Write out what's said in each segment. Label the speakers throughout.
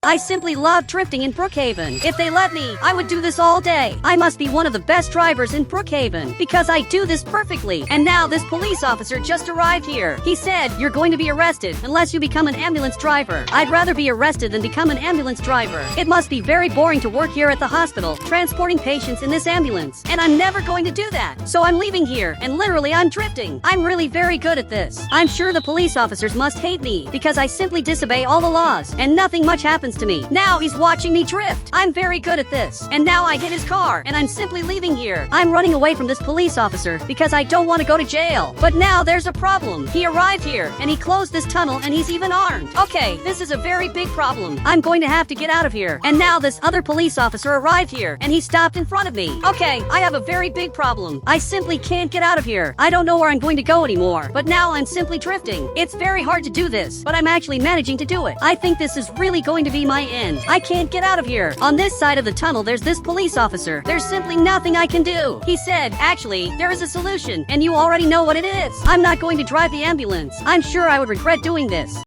Speaker 1: I simply love drifting in Brookhaven. If they let me, I would do this all day. I must be one of the best drivers in Brookhaven because I do this perfectly. And now this police officer just arrived here. He said, "You're going to be arrested unless you become an ambulance driver." I'd rather be arrested than become an ambulance driver. It must be very boring to work here at the hospital, transporting patients in this ambulance. And I'm never going to do that. So I'm leaving here, and literally I'm drifting. I'm really very good at this. I'm sure the police officers must hate me because I simply disobey all the laws, and nothing much happens to me. Now he's watching me drift. I'm very good at this. And now I hit his car, and I'm simply leaving here. I'm running away from this police officer because I don't want to go to jail. But now there's a problem. He arrived here, and he closed this tunnel, and he's even armed. Okay, this is a very big problem. I'm going to have to get out of here. And now this other police officer arrived here, and he stopped in front of me. Okay, I have a very big problem. I simply can't get out of here. I don't know where I'm going to go anymore. But now I'm simply drifting. It's very hard to do this, but I'm actually managing to do it. I think this is really going to be my end. I can't get out of here. On this side of the tunnel, there's this police officer. There's simply nothing I can do. He said, "Actually, there is a solution, and you already know what it is. I'm not going to drive the ambulance. I'm sure I would regret doing this."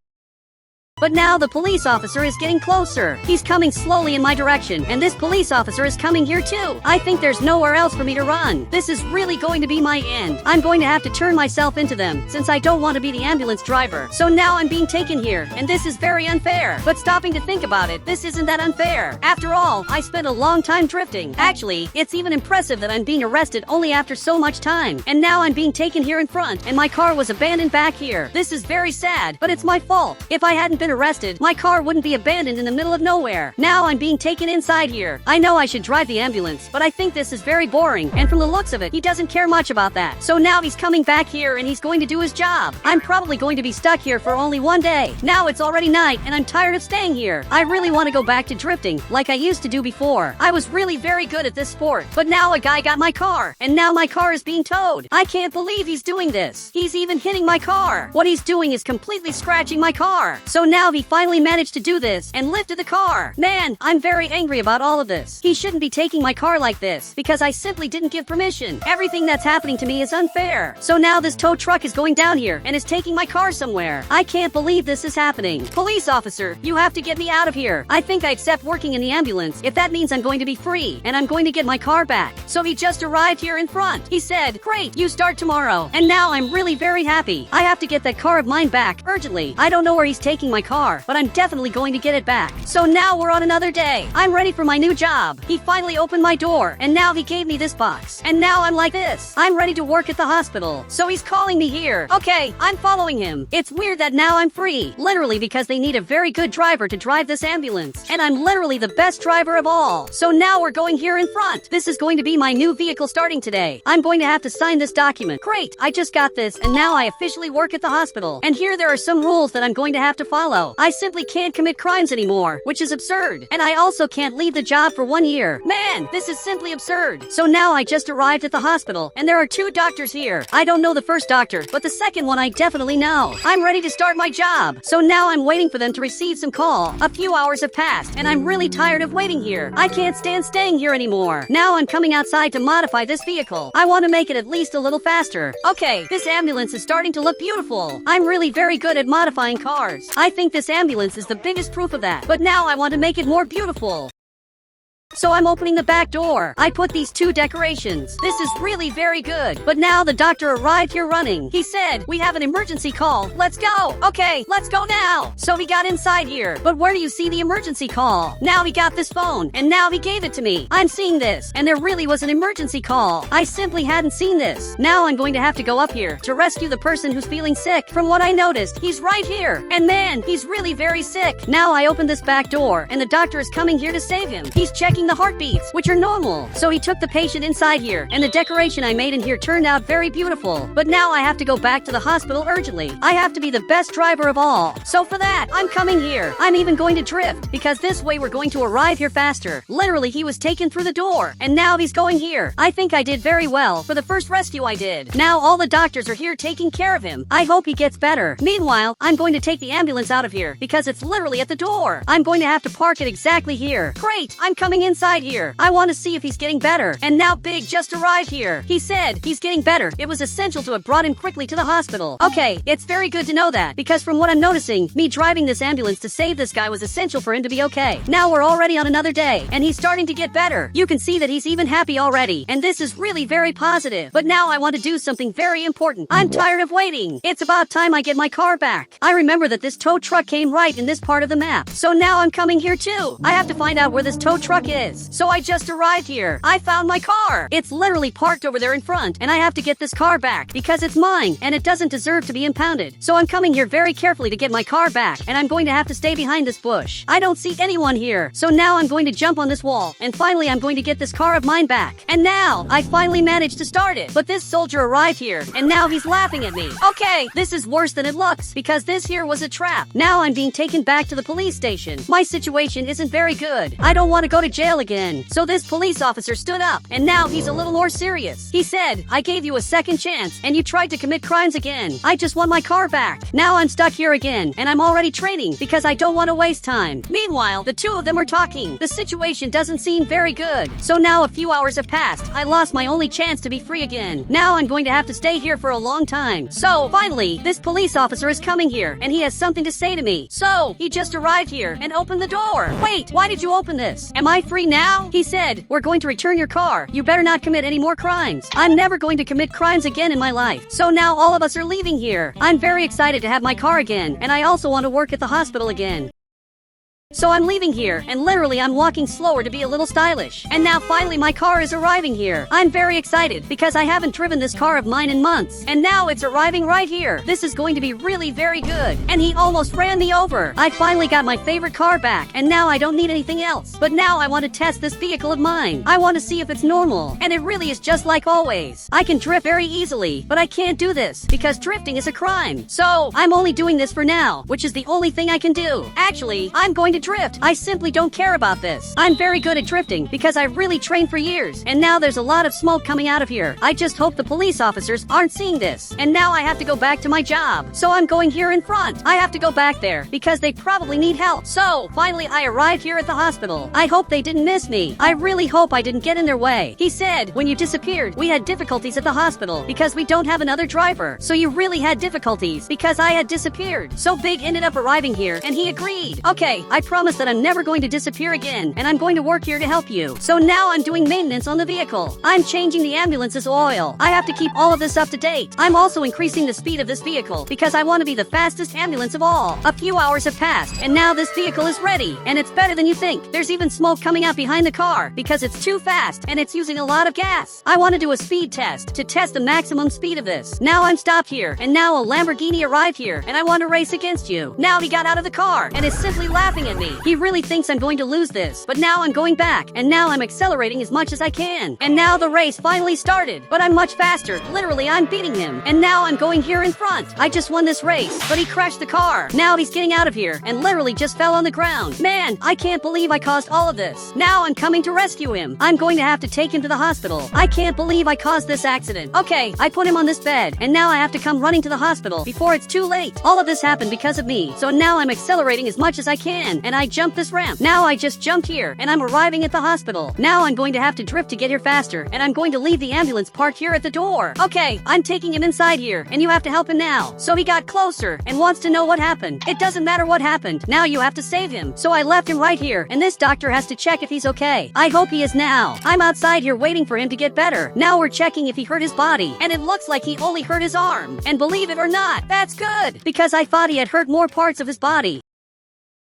Speaker 1: But now the police officer is getting closer. He's coming slowly in my direction, and this police officer is coming here too. I think there's nowhere else for me to run. This is really going to be my end. I'm going to have to turn myself into them, since I don't want to be the ambulance driver. So now I'm being taken here, and this is very unfair. But stopping to think about it, this isn't that unfair. After all, I spent a long time drifting. Actually, it's even impressive that I'm being arrested only after so much time. And now I'm being taken here in front, and my car was abandoned back here. This is very sad, but it's my fault. If I hadn't been arrested, my car wouldn't be abandoned in the middle of nowhere. Now I'm being taken inside here. I know I should drive the ambulance, but I think this is very boring, and from the looks of it, he doesn't care much about that. So now he's coming back here, and he's going to do his job. I'm probably going to be stuck here for only one day. Now it's already night, and I'm tired of staying here. I really want to go back to drifting, like I used to do before. I was really very good at this sport, but now a guy got my car, and now my car is being towed. I can't believe he's doing this. He's even hitting my car. What he's doing is completely scratching my car. So now he finally managed to do this and lifted the car. Man, I'm very angry about all of this. He shouldn't be taking my car like this because I simply didn't give permission. Everything that's happening to me is unfair. So now this tow truck is going down here and is taking my car somewhere. I can't believe this is happening. Police officer, you have to get me out of here. I think I accept working in the ambulance if that means I'm going to be free and I'm going to get my car back. So he just arrived here in front. He said, "Great, you start tomorrow." And now I'm really very happy. I have to get that car of mine back urgently. I don't know where he's taking my car, but I'm definitely going to get it back. So now we're on another day. I'm ready for my new job. He finally opened my door, and now he gave me this box. And now I'm like this. I'm ready to work at the hospital. So he's calling me here. Okay, I'm following him. It's weird that now I'm free. Literally because they need a very good driver to drive this ambulance. And I'm literally the best driver of all. So now we're going here in front. This is going to be my new vehicle starting today. I'm going to have to sign this document. Great, I just got this, and now I officially work at the hospital. And here there are some rules that I'm going to have to follow. I simply can't commit crimes anymore, which is absurd. And I also can't leave the job for 1 year. Man, this is simply absurd. So now I just arrived at the hospital, and there are 2 doctors here. I don't know the first doctor, but the second one I definitely know. I'm ready to start my job. So now I'm waiting for them to receive some call. A few hours have passed, and I'm really tired of waiting here. I can't stand staying here anymore. Now I'm coming outside to modify this vehicle. I want to make it at least a little faster. Okay, this ambulance is starting to look beautiful. I'm really very good at modifying cars. I think this ambulance is the biggest proof of that. But now I want to make it more beautiful. So I'm opening the back door. I put these 2 decorations. This is really very good. But now the doctor arrived here running. He said, "We have an emergency call. Let's go." Okay, let's go now. So he got inside here. But where do you see the emergency call? Now he got this phone, and now he gave it to me. I'm seeing this, and there really was an emergency call. I simply hadn't seen this. Now I'm going to have to go up here to rescue the person who's feeling sick. From what I noticed, he's right here. And man, he's really very sick. Now I open this back door, and the doctor is coming here to save him. He's checking the heartbeats, which are normal. So he took the patient inside here, and the decoration I made in here turned out very beautiful. But now I have to go back to the hospital urgently. I have to be the best driver of all. So for that, I'm coming here. I'm even going to drift, because this way we're going to arrive here faster. Literally, he was taken through the door, and now he's going here. I think I did very well for the first rescue I did. Now all the doctors are here taking care of him. I hope he gets better. Meanwhile, I'm going to take the ambulance out of here, because it's literally at the door. I'm going to have to park it exactly here. Great, I'm coming in inside here. I want to see if he's getting better. And now Big just arrived here. He said he's getting better. It was essential to have brought him quickly to the hospital. Okay, it's very good to know that, because from what I'm noticing, me driving this ambulance to save this guy was essential for him to be okay. Now we're already on another day, and he's starting to get better. You can see that he's even happy already, and this is really very positive. But now I want to do something very important. I'm tired of waiting. It's about time I get my car back. I remember that this tow truck came right in this part of the map, so now I'm coming here too. I have to find out where this tow truck is. So I just arrived here. I found my car. It's literally parked over there in front, and I have to get this car back because it's mine and it doesn't deserve to be impounded. So I'm coming here very carefully to get my car back, and I'm going to have to stay behind this bush. I don't see anyone here. So now I'm going to jump on this wall, and finally I'm going to get this car of mine back. And now I finally managed to start it. But this soldier arrived here, and now he's laughing at me. Okay, this is worse than it looks, because this here was a trap. Now I'm being taken back to the police station. My situation isn't very good. I don't want to go to jail again. So this police officer stood up, and now he's a little more serious. He said, I gave you a second chance, and you tried to commit crimes again. I just want my car back. Now I'm stuck here again, and I'm already training because I don't want to waste time. Meanwhile, the two of them were talking. The situation doesn't seem very good. So now a few hours have passed. I lost my only chance to be free again. Now I'm going to have to stay here for a long time. So finally, this police officer is coming here, and he has something to say to me. So he just arrived here and opened the door. Wait, why did you open this? Am I free now? He said, we're going to return your car. You better not commit any more crimes. I'm never going to commit crimes again in my life. So now all of us are leaving here. I'm very excited to have my car again, and I also want to work at the hospital again. So I'm leaving here, and literally I'm walking slower to be a little stylish. And now finally my car is arriving here. I'm very excited, because I haven't driven this car of mine in months. And now it's arriving right here. This is going to be really very good. And he almost ran me over. I finally got my favorite car back, and now I don't need anything else. But now I want to test this vehicle of mine. I want to see if it's normal. And it really is just like always. I can drift very easily, but I can't do this, because drifting is a crime. So I'm only doing this for now, which is the only thing I can do. Actually, I'm going to drift. I simply don't care about this. I'm very good at drifting because I've really trained for years, and now there's a lot of smoke coming out of here. I just hope the police officers aren't seeing this. And now I have to go back to my job. So I'm going here in front. I have to go back there because they probably need help. So finally I arrived here at the hospital. I hope they didn't miss me. I really hope I didn't get in their way. He said, when you disappeared, we had difficulties at the hospital because we don't have another driver. So you really had difficulties because I had disappeared. So Big ended up arriving here, and he agreed. Okay, I promise that I'm never going to disappear again, and I'm going to work here to help you. So now I'm doing maintenance on the vehicle. I'm changing the ambulance's oil. I have to keep all of this up to date. I'm also increasing the speed of this vehicle because I want to be the fastest ambulance of all. A few hours have passed, and now this vehicle is ready, and it's better than you think. There's even smoke coming out behind the car because it's too fast, and it's using a lot of gas. I want to do a speed test to test the maximum speed of this. Now I'm stopped here, and now a Lamborghini arrived here, and I want to race against you. Now he got out of the car, and is simply laughing at me. He really thinks I'm going to lose this, but now I'm going back, and now I'm accelerating as much as I can. And now the race finally started, but I'm much faster. Literally, I'm beating him, and now I'm going here in front. I just won this race, but he crashed the car. Now he's getting out of here, and literally just fell on the ground. Man, I can't believe I caused all of this. Now I'm coming to rescue him. I'm going to have to take him to the hospital. I can't believe I caused this accident. Okay, I put him on this bed, and now I have to come running to the hospital before it's too late. All of this happened because of me, so now I'm accelerating as much as I can, and I jumped this ramp. Now I just jumped here, and I'm arriving at the hospital. Now I'm going to have to drift to get here faster, and I'm going to leave the ambulance parked here at the door. Okay, I'm taking him inside here, and you have to help him now. So he got closer, and wants to know what happened. It doesn't matter what happened. Now you have to save him. So I left him right here, and this doctor has to check if he's okay. I hope he is now. I'm outside here waiting for him to get better. Now we're checking if he hurt his body, and it looks like he only hurt his arm. And believe it or not, that's good, because I thought he had hurt more parts of his body.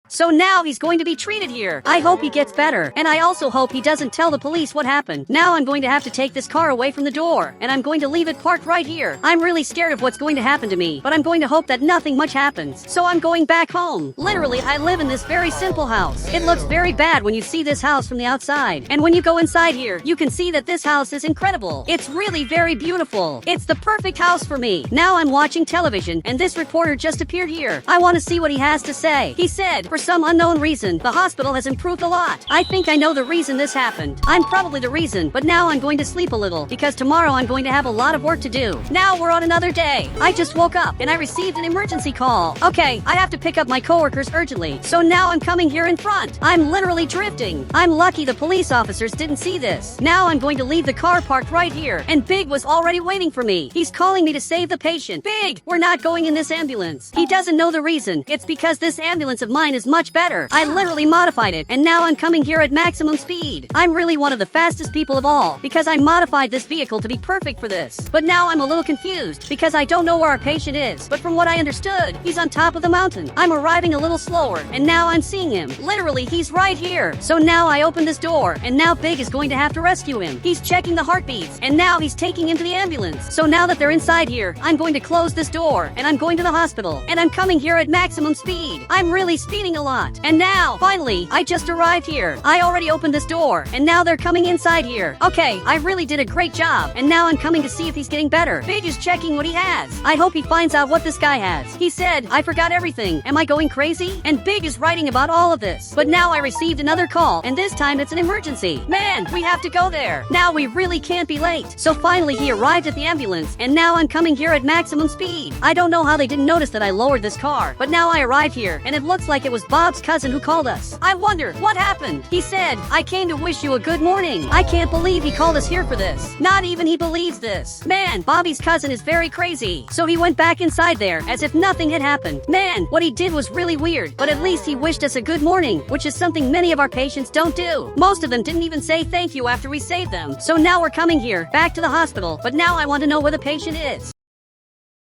Speaker 1: So now he's going to be treated here. I hope he gets better, and I also hope he doesn't tell the police what happened. Now I'm going to have to take this car away from the door, and I'm going to leave it parked right here. I'm really scared of what's going to happen to me, but I'm going to hope that nothing much happens. So I'm going back home. Literally, I live in this very simple house. It looks very bad when you see this house from the outside, and when you go inside here, you can see that this house is incredible. It's really very beautiful. It's the perfect house for me. Now I'm watching television, and this reporter just appeared here. I want to see what he has to say. He said, for some unknown reason, the hospital has improved a lot. I think I know the reason this happened. I'm probably the reason, but now I'm going to sleep a little because tomorrow I'm going to have a lot of work to do. Now we're on another day. I just woke up and I received an emergency call. Okay, I have to pick up my coworkers urgently. So now I'm coming here in front. I'm literally drifting. I'm lucky the police officers didn't see this. Now I'm going to leave the car parked right here, and Big was already waiting for me. He's calling me to save the patient. Big, we're not going in this ambulance. He doesn't know the reason. It's because this ambulance of mine is much better. I literally modified it, and now I'm coming here at maximum speed. I'm really one of the fastest people of all because I modified this vehicle to be perfect for this. But now I'm a little confused because I don't know where our patient is. But from what I understood, he's on top of the mountain. I'm arriving a little slower, and now I'm seeing him. Literally, he's right here. So now I open this door, and now Big is going to have to rescue him. He's checking the heartbeats, and now he's taking him to the ambulance. So now that they're inside here, I'm going to close this door, and I'm going to the hospital. And I'm coming here at maximum speed. I'm really speeding a lot. And now, finally, I just arrived here. I already opened this door, and now they're coming inside here. Okay, I really did a great job, and now I'm coming to see if he's getting better. Big is checking what he has. I hope he finds out what this guy has. He said, I forgot everything. Am I going crazy? And Big is writing about all of this. But now I received another call, and this time it's an emergency. Man, we have to go there. Now we really can't be late. So finally he arrived at the ambulance, and now I'm coming here at maximum speed. I don't know how they didn't notice that I lowered this car, but now I arrived here, and it looks like it was Bob's cousin who called us. I wonder, what happened? He said, I came to wish you a good morning. I can't believe he called us here for this. Not even he believes this. Man, Bobby's cousin is very crazy. So he went back inside there as if nothing had happened. Man, what he did was really weird, but at least he wished us a good morning, which is something many of our patients don't do. Most of them didn't even say thank you after we saved them. So now we're coming here, back to the hospital, but now I want to know where the patient is.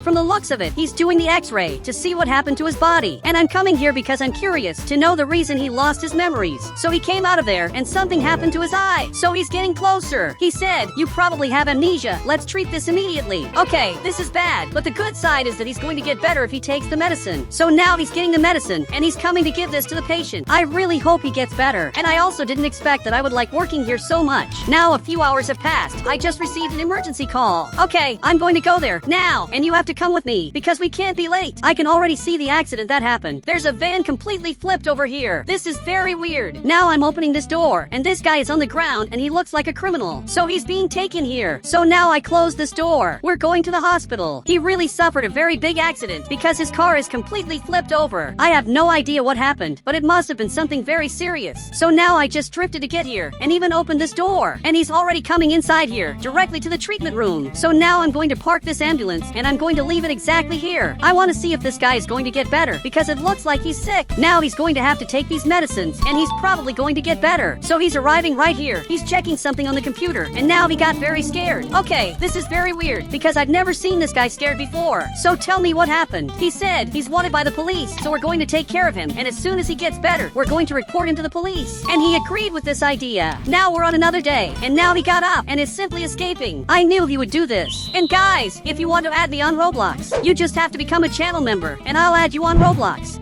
Speaker 1: From the looks of it, he's doing the x-ray to see what happened to his body. And I'm coming here because I'm curious to know the reason he lost his memories. So he came out of there and something happened to his eye. So he's getting closer. He said, you probably have amnesia. Let's treat this immediately. Okay, this is bad, but the good side is that he's going to get better if he takes the medicine. So now he's getting the medicine and he's coming to give this to the patient. I really hope he gets better. And I also didn't expect that I would like working here so much. Now a few hours have passed. I just received an emergency call. Okay, I'm going to go there now, and you have to come with me because we can't be late. I can already see the accident that happened. There's a van completely flipped over here. This is very weird. Now I'm opening this door, and this guy is on the ground and he looks like a criminal. So he's being taken here. So now I close this door. We're going to the hospital. He really suffered a very big accident because his car is completely flipped over. I have no idea what happened, but it must have been something very serious. So now I just drifted to get here and even opened this door, and he's already coming inside here directly to the treatment room. So now I'm going to park this ambulance and I'm going to leave it exactly here. I want to see if this guy is going to get better because it looks like he's sick. Now he's going to have to take these medicines and he's probably going to get better. So he's arriving right here. He's checking something on the computer and now he got very scared. Okay, this is very weird because I've never seen this guy scared before. So tell me what happened. He said he's wanted by the police, so we're going to take care of him, and as soon as he gets better, we're going to report him to the police. And he agreed with this idea. Now we're on another day, and now he got up and is simply escaping. I knew he would do this. And guys, if you want to add me on Roblox, you just have to become a channel member, and I'll add you on Roblox.